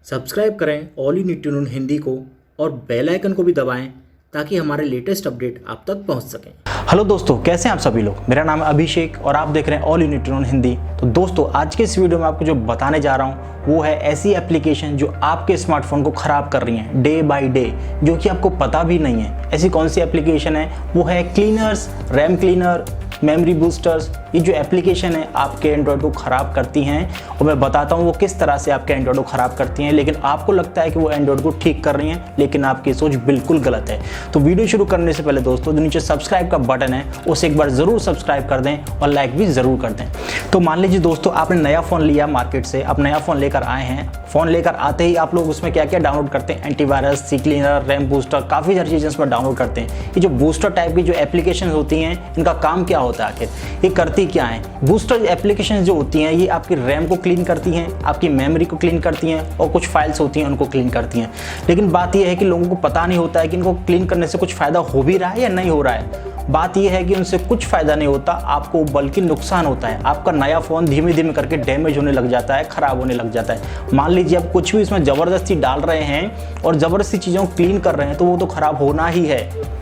Subscribe करें all you need to know Hindi को और बेल आइकन को भी दबाएं ताकि हमारे लेटेस्ट अपडेट आप तक पहुंच सकें। हेलो दोस्तों, कैसे हैं आप सभी लोग। मेरा नाम है अभिषेक और आप देख रहे हैं all you need to know Hindi. तो दोस्तों, आज के इस वीडियो में आपको जो बताने जा रहा हूं वो है ऐसी एप्लीकेशन जो आपके स्मार्टफोन को ख़राब कर रही हैं डे बाय डे, जो कि आपको पता भी नहीं है। ऐसी कौन सी एप्लीकेशन है? वो है cleaners, RAM cleaner, memory boosters. ये जो एप्लीकेशन है आपके एंड्रॉयड को ख़राब करती हैं और मैं बताता हूँ वो किस तरह से आपके एंड्रॉयड को ख़राब करती हैं। लेकिन आपको लगता है कि वो एंड्रॉयड को ठीक कर रही हैं, लेकिन आपकी सोच बिल्कुल गलत है। तो वीडियो शुरू करने से पहले दोस्तों, जो नीचे सब्सक्राइब का बटन है उसे एक बार ज़रूर सब्सक्राइब कर दें और लाइक भी ज़रूर कर दें। तो मान लीजिए दोस्तों, आपने नया फ़ोन लिया मार्केट से, आप नया फ़ोन लेकर आए हैं। फ़ोन लेकर आते ही आप लोग उसमें क्या क्या डाउनलोड करते हैं? एंटीवायरस, सी क्लीनर, रैम बूस्टर, काफ़ी सारी चीज़ें उसमें डाउनलोड करते हैं। ये जो बूस्टर टाइप की जो एप्लीकेशन होती हैं, इनका काम क्या होता है आखिर? ये करती क्या है? बूस्टर एप्लीकेशन जो होती हैं ये आपकी रैम को क्लीन करती हैं, आपकी मेमोरी को क्लीन करती हैं और कुछ फाइल्स होती हैं उनको क्लीन करती हैं। लेकिन बात यह है कि लोगों को पता नहीं होता है कि इनको क्लीन करने से कुछ फ़ायदा हो भी रहा है या नहीं हो रहा है। बात यह है कि उनसे कुछ फ़ायदा नहीं होता आपको, बल्कि नुकसान होता है। आपका नया फ़ोन धीमे धीमे करके डैमेज होने लग जाता है, ख़राब होने लग जाता है। मान लीजिए आप कुछ भी इसमें ज़बरदस्ती डाल रहे हैं और ज़बरदस्ती चीज़ों को क्लीन कर रहे हैं तो वो तो ख़राब होना ही है,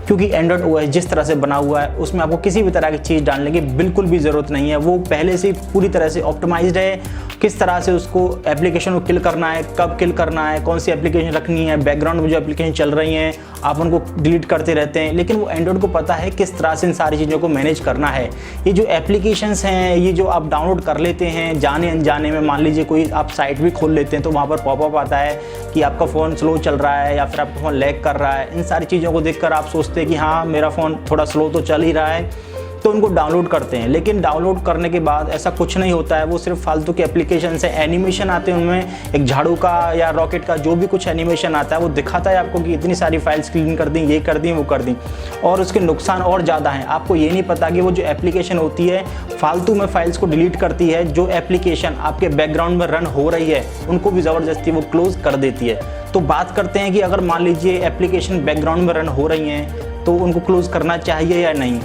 क्योंकि एंड्रॉयड ओएस जिस तरह से बना हुआ है उसमें आपको किसी भी तरह की चीज़ डालने की बिल्कुल भी ज़रूरत नहीं है। वो पहले से पूरी तरह से ऑप्टिमाइज्ड है, किस तरह से उसको एप्लीकेशन को किल करना है, कब किल करना है, कौन सी एप्लीकेशन रखनी है। बैकग्राउंड में जो एप्लीकेशन चल रही हैं आप उनको डिलीट करते रहते हैं, लेकिन वो एंड्रॉयड को पता है किस तरह से इन सारी चीज़ों को मैनेज करना है। ये जो एप्लीकेशंस हैं, ये जो आप डाउनलोड कर लेते हैं जाने अनजाने में, मान लीजिए कोई आप साइट भी खोल लेते हैं तो वहाँ पर पॉपअप आता है कि आपका फ़ोन स्लो चल रहा है या फिर आपका फ़ोन लैग कर रहा है। इन सारी चीज़ों को देखकर आप सोचते हैं कि हाँ, मेरा फ़ोन थोड़ा स्लो तो चल ही रहा है, तो उनको डाउनलोड करते हैं। लेकिन डाउनलोड करने के बाद ऐसा कुछ नहीं होता है, वो सिर्फ फालतू के एप्लीकेशन से एनिमेशन आते हैं, उनमें एक झाड़ू का या रॉकेट का जो भी कुछ एनिमेशन आता है वो दिखाता है आपको कि इतनी सारी फाइल्स क्लीन कर दी, ये कर दी, वो कर दी। और उसके नुकसान और ज़्यादा हैं। आपको ये नहीं पता कि वो जो एप्लीकेशन होती है फालतू में फाइल्स को डिलीट करती है। जो एप्लीकेशन आपके बैकग्राउंड में रन हो रही है उनको भी ज़बरदस्ती वो क्लोज कर देती है। तो बात करते हैं कि अगर मान लीजिए एप्लीकेशन बैकग्राउंड में रन हो रही हैं तो उनको क्लोज करना चाहिए या नहीं।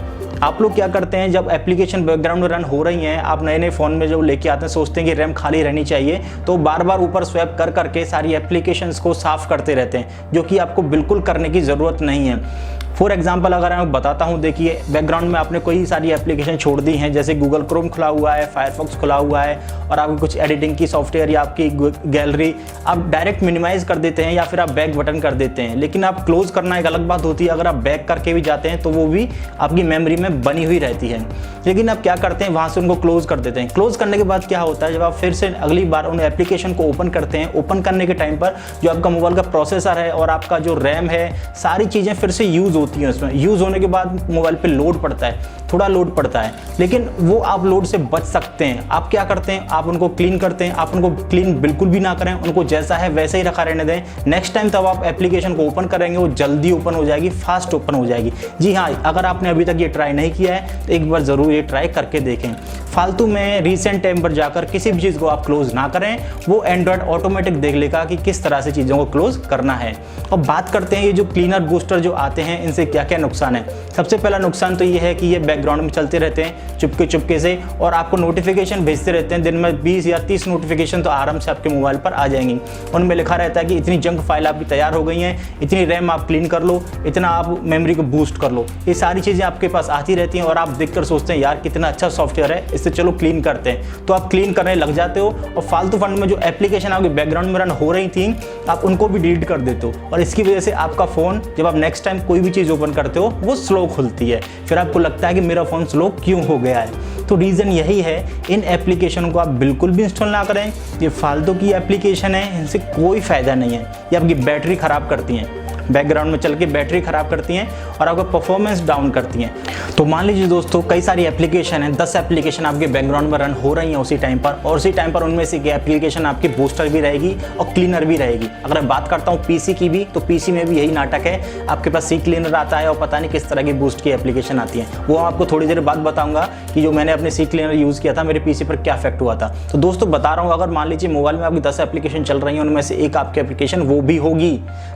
आप लोग क्या करते हैं, जब एप्लीकेशन बैकग्राउंड में रन हो रही हैं, आप नए नए फ़ोन में जब लेके आते हैं सोचते हैं कि रैम खाली रहनी चाहिए, तो बार बार ऊपर स्वैप कर करके सारी एप्लीकेशंस को साफ़ करते रहते हैं, जो कि आपको बिल्कुल करने की ज़रूरत नहीं है। फॉर एग्जाम्पल अगर मैं बताता हूँ, देखिए बैकग्राउंड में आपने कोई सारी एप्लीकेशन छोड़ दी हैं, जैसे गूगल क्रोम खुला हुआ है, फायरफॉक्स खुला हुआ है और आपकी कुछ एडिटिंग की सॉफ्टवेयर या आपकी गैलरी आप डायरेक्ट मिनिमाइज़ कर देते हैं या फिर आप बैक बटन कर देते हैं। लेकिन आप क्लोज़ करना एक अलग बात होती है। अगर आप बैक करके भी जाते हैं तो वो भी आपकी मेमोरी में बनी हुई रहती है। लेकिन आप क्या करते हैं, वहाँ से उनको क्लोज़ कर देते हैं। क्लोज़ करने के बाद क्या होता है, जब आप फिर से अगली बार उन एप्लीकेशन को ओपन करते हैं, ओपन करने के टाइम पर जो आपका मोबाइल का प्रोसेसर है और आपका जो रैम है, सारी चीज़ें फिर से यूज़ होती हैं। उसमें यूज़ होने के बाद मोबाइल पे लोड पड़ता है, थोड़ा लोड पड़ता है, लेकिन वो आप लोड से बच सकते हैं। आप क्या करते हैं, आप उनको क्लीन करते हैं। आप उनको क्लीन बिल्कुल भी ना करें, उनको जैसा है वैसे ही रखा रहने दें। नेक्स्ट टाइम तब आप एप्लीकेशन को ओपन करेंगे वो जल्दी ओपन हो जाएगी, फास्ट ओपन हो जाएगी। जी हाँ, अगर आपने अभी तक ये ट्राई नहीं किया है तो एक बार ज़रूर ये ट्राई करके देखें। फालतू में रीसेंट टाइम पर जाकर किसी भी चीज़ को आप क्लोज़ ना करें, वो एंड्रॉयड ऑटोमेटिक देख लेगा कि किस तरह से चीज़ों को क्लोज़ करना है। अब बात करते हैं ये जो क्लीनर बूस्टर जो आते हैं इनसे क्या क्या नुकसान है। सबसे पहला नुकसान तो ये है कि ये बैकग्राउंड में चलते रहते हैं चुपके चुपके से और आपको नोटिफिकेशन भेजते रहते हैं। दिन में 20 या 30 नोटिफिकेशन तो आराम से आपके मोबाइल पर आ जाएंगी। उनमें लिखा रहता है कि इतनी जंक फाइल आपकी तैयार हो गई हैं, इतनी रैम आप क्लीन कर लो, इतना आप मेमोरी को बूस्ट कर लो। ये सारी चीज़ें आपके पास आती रहती हैं और आप देखकर सोचते हैं यार कितना अच्छा सॉफ्टवेयर है, इससे चलो क्लीन करते हैं। तो आप क्लीन करने लग जाते हो और फालतू फंड में जो एप्लीकेशन आपके बैकग्राउंड में रन हो रही थी आप उनको भी डिलीट कर देते हो और इसकी वजह से आपका फ़ोन जब आप नेक्स्ट टाइम कोई भी चीज़ ओपन करते हो वो स्लो खुलती है। फिर आपको लगता है कि मेरा फ़ोन स्लो क्यों हो गया है। तो रीज़न यही है, इन एप्लीकेशन को आप बिल्कुल भी इंस्टॉल ना करें। ये फालतू की एप्लीकेशन है, इनसे कोई फ़ायदा नहीं है। ये आपकी बैटरी ख़राब करती हैं, बैकग्राउंड में चल के बैटरी ख़राब करती हैं और आपका परफॉर्मेंस डाउन करती हैं। तो मान लीजिए दोस्तों, कई सारी एप्लीकेशन हैं, 10 एप्लीकेशन आपके बैकग्राउंड में रन हो रही हैं उसी टाइम पर, और उसी टाइम पर उनमें से एक एप्लीकेशन आपकी बूस्टर भी रहेगी और क्लीनर भी रहेगी। अगर मैं बात करता हूँ पीसी की भी, तो पीसी में भी यही नाटक है। आपके पास सी क्लीनर आता है और पता नहीं किस तरह की बूस्ट की एप्लीकेशन आती है। वो आपको थोड़ी देर बाद बताऊंगा कि जो मैंने अपने सी क्लीनर यूज़ किया था मेरे पीसी पर क्या इफेक्ट हुआ था। तो दोस्तों बता रहा हूँ, अगर मान लीजिए मोबाइल में आपकी 10 एप्लीकेशन चल रही हैं, उनमें से एक आपकी एप्लीकेशन वो भी होगी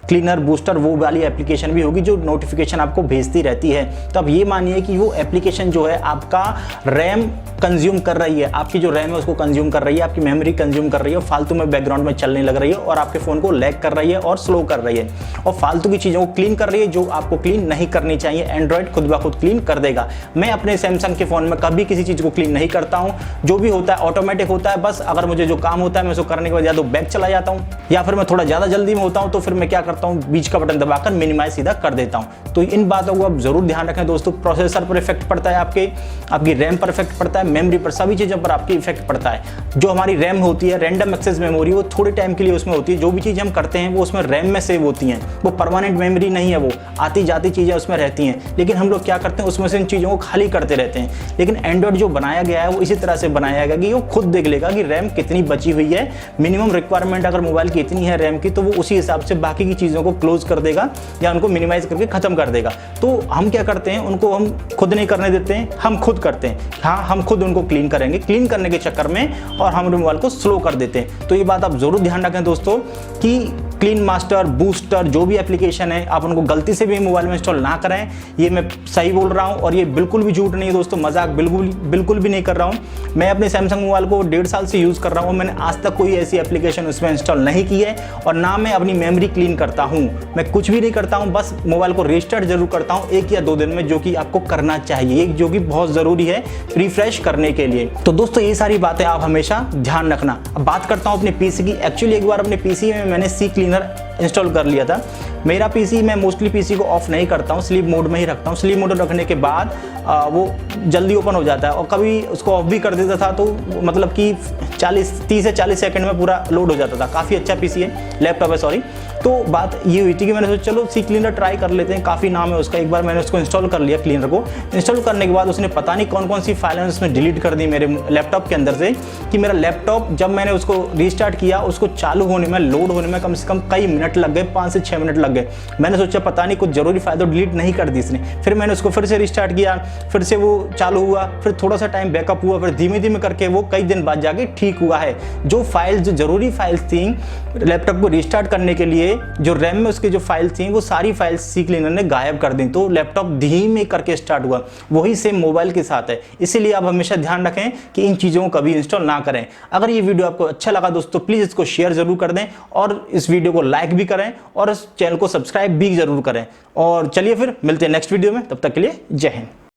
क्लीनर बूस्टर, वो वाली एप्लीकेशन भी होगी जो नोटिफिकेशन आपको भेजती रहती है। तो अब ये मानिए कि वो एप्लीकेशन जो है आपका रैम कंज्यूम कर रही है, आपकी जो रैम है उसको कंज्यूम कर रही है, आपकी मेमोरी कंज्यूम कर रही है, फालतू में बैकग्राउंड में चलने लग रही है और आपके फ़ोन को लैग कर रही है और स्लो कर रही है और फालतू की चीज़ों को क्लीन कर रही है जो आपको क्लीन नहीं करनी चाहिए। एंड्रॉयड खुद ब खुद क्लीन कर देगा। मैं अपने सैमसंग के फ़ोन में कभी किसी चीज़ को क्लीन नहीं करता हूँ, जो भी होता है ऑटोमेटिक होता है। बस अगर मुझे जो काम होता है मैं उसको करने के बाद या तो बैक चला जाता हूँ या फिर मैं थोड़ा ज़्यादा जल्दी में होता हूँ तो फिर मैं क्या करता हूँ, बीच का बटन दबाकर मिनिमाइज सीधा कर देता हूँ। तो इन बातों को आप जरूर ध्यान रखें दोस्तों। प्रोसेसर पर इफेक्ट पड़ता है, आपकी रैम पर इफेक्ट पड़ता है, मेमोरी पर, सभी चीज़ों पर आपकी इफेक्ट पड़ता है। जो हमारी रैम होती है, रैंडम एक्सेस मेमोरी, वो थोड़े टाइम के लिए उसमें होती है। जो भी चीज़ हम करते हैं वो उसमें रैम में सेव होती हैं, वो परमानेंट मेमोरी नहीं है, वो आती जाती चीज़ें उसमें रहती हैं। लेकिन हम लोग क्या करते हैं, उसमें से इन चीज़ों को खाली करते रहते हैं। लेकिन एंड्रॉयड जो बनाया गया है वो इसी तरह से बनाया गया कि वो खुद देख लेगा कि रैम कितनी बची हुई है। मिनिमम रिक्वायरमेंट अगर मोबाइल की इतनी है रैम की, तो वो उसी हिसाब से बाकी की चीज़ों को क्लोज कर देगा या उनको मिनिमाइज करके ख़त्म कर देगा। तो हम क्या करते हैं, उनको हम खुद नहीं करने देते हैं, हम खुद करते हैं। हाँ, हम खुद उनको क्लीन करेंगे, क्लीन करने के चक्कर में और हम मोबाइल को स्लो कर देते हैं। तो ये बात आप जरूर ध्यान रखें दोस्तों कि क्लीन मास्टर, बूस्टर, जो भी एप्लीकेशन है आप उनको गलती से भी मोबाइल में इंस्टॉल ना करें। ये मैं सही बोल रहा हूँ और ये बिल्कुल भी झूठ नहीं है दोस्तों, मजाक बिल्कुल भी नहीं कर रहा हूँ। मैं अपने सैमसंग मोबाइल को 1.5 साल से यूज़ कर रहा हूँ। मैंने आज तक कोई ऐसी एप्लीकेशन उसमें इंस्टॉल नहीं की है और ना मैं अपनी मेमोरी क्लीन करता हूँ। मैं कुछ भी नहीं करता हूँ, बस मोबाइल को रिस्टार्ट जरूर करता हूँ 1 या 2 दिन में, जो कि आपको करना चाहिए, जो कि बहुत ज़रूरी है रिफ्रेश करने के लिए। तो दोस्तों ये सारी बातें आप हमेशा ध्यान रखना। अब बात करता हूँ अपने पीसी की। एक्चुअली एक बार अपने पीसी में मैंने सी क्लीनर इंस्टॉल कर लिया था। मेरा पीसी, मैं मोस्टली पीसी को ऑफ नहीं करता हूँ, स्लीप मोड में ही रखता हूँ। स्लीप मोड रखने के बाद वो जल्दी ओपन हो जाता है और कभी उसको ऑफ भी कर देता था तो मतलब कि 30 से 40 सेकंड में पूरा लोड हो जाता था। काफ़ी अच्छा पीसी है, लैपटॉप है सॉरी। तो बात ये हुई थी कि मैंने सोचा चलो सी क्लीनर ट्राई कर लेते हैं, काफ़ी नाम है उसका। एक बार मैंने उसको इंस्टॉल कर लिया क्लीनर को। इंस्टॉल करने के बाद उसने पता नहीं कौन कौन सी फाइलें उसमें डिलीट कर दी मेरे लैपटॉप के अंदर से, कि मेरा लैपटॉप जब मैंने उसको रीस्टार्ट किया, उसको चालू होने में, लोड होने में कम से कम कई मिनट लग गए, 5 से 6 मिनट लग गए। मैंने सोचा पता नहीं कुछ जरूरी फाइल तो डिलीट नहीं कर दी इसने। फिर मैंने उसको फिर से रिस्टार्ट किया, फिर से वो चालू हुआ, फिर थोड़ा सा टाइम बैकअप हुआ, फिर धीमे धीमे करके वो कई दिन बाद जाके ठीक हुआ है। जो फाइल्स, जो जरूरी फाइल्स थी लैपटॉप को रिस्टार्ट करने के लिए, जो रैम में उसकी जो फाइल्स थी, वो सारी फाइल्स सी क्लीनर ने गायब कर दी। तो लैपटॉप धीमे करके स्टार्ट हुआ। वही सेम मोबाइल के साथ है। इसीलिए आप हमेशा ध्यान रखें कि इन चीज़ों को कभी इंस्टॉल ना करें। अगर ये वीडियो आपको अच्छा लगा दोस्तों, प्लीज़ इसको शेयर जरूर कर दें और इस वीडियो को लाइक भी करें और इस चैनल को सब्सक्राइब भी जरूर करें। और चलिए फिर मिलते हैं नेक्स्ट वीडियो में, तब तक के लिए जय हिंद।